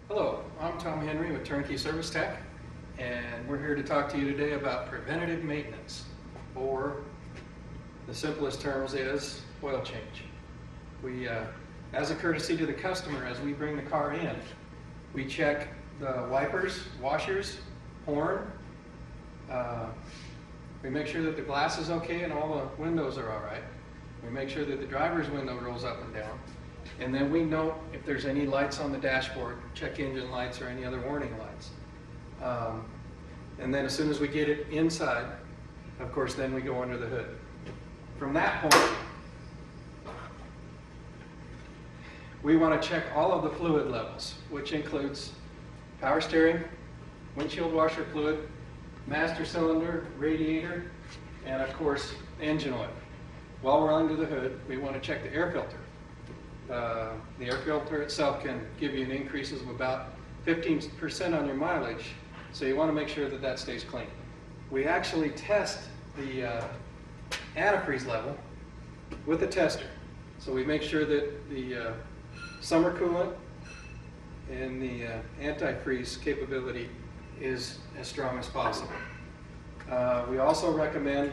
Hello, I'm Tom Henry with Turn Key Service Tech, and we're here to talk to you today about preventative maintenance, or the simplest terms is oil change. We, as a courtesy to the customer, as we bring the car in, we check the wipers, washers, horn. We make sure that the glass is okay and all the windows are all right. We make sure that the driver's window rolls up and down. And then we note if there's any lights on the dashboard, check engine lights or any other warning lights. And then as soon as we get it inside, of course, then we go under the hood. From that point, we want to check all of the fluid levels, which includes power steering, windshield washer fluid, master cylinder, radiator, and of course, engine oil. While we're under the hood, we want to check the air filter. The air filter itself can give you an increases of about 15% on your mileage, so you want to make sure that that stays clean. We actually test the antifreeze level with a tester. So we make sure that the summer coolant and the antifreeze capability is as strong as possible. We also recommend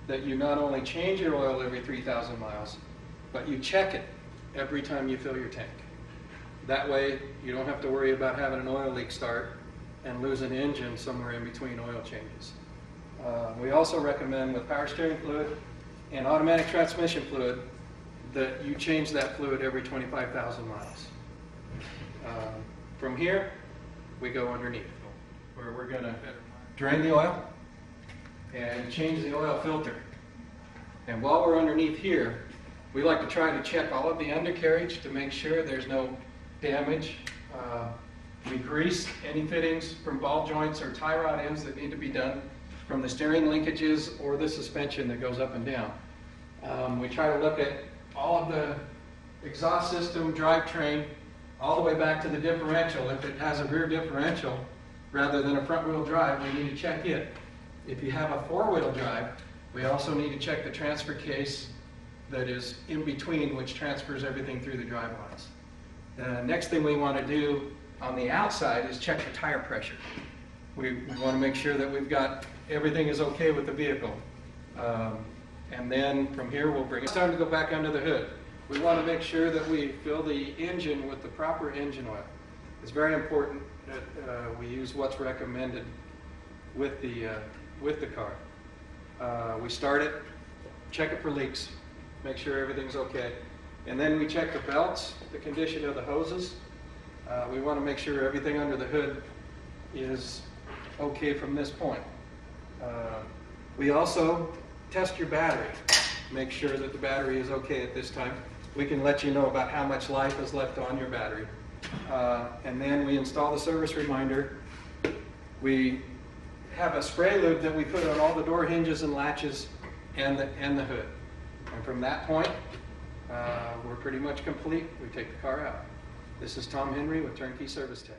that you not only change your oil every 3,000 miles, but you check it every time you fill your tank. That way you don't have to worry about having an oil leak start and lose an engine somewhere in between oil changes. We also recommend with power steering fluid and automatic transmission fluid that you change that fluid every 25,000 miles. From here, we go underneath, where we're going to drain the oil and change the oil filter. And while we're underneath here, we like to try to check all of the undercarriage to make sure there's no damage. We grease any fittings from ball joints or tie rod ends that need to be done from the steering linkages or the suspension that goes up and down. We try to look at all of the exhaust system, drivetrain, all the way back to the differential. If it has a rear differential rather than a front wheel drive, we need to check it. If you have a four-wheel drive, we also need to check the transfer case that is in between, which transfers everything through the drive lines. The next thing we want to do on the outside is check the tire pressure. We want to make sure that we've got everything is okay with the vehicle. And then from here we'll bring it. It's time to go back under the hood. We want to make sure that we fill the engine with the proper engine oil. It's very important that we use what's recommended with the car. We start it, check it for leaks, make sure everything's okay. And then we check the belts, the condition of the hoses. We want to make sure everything under the hood is okay from this point. We also test your battery. Make sure that the battery is okay at this time. We can let you know about how much life is left on your battery. And then we install the service reminder. We have a spray lube that we put on all the door hinges and latches and the hood. And from that point, we're pretty much complete. We take the car out. This is Tom Henry with Turn Key Service Tech.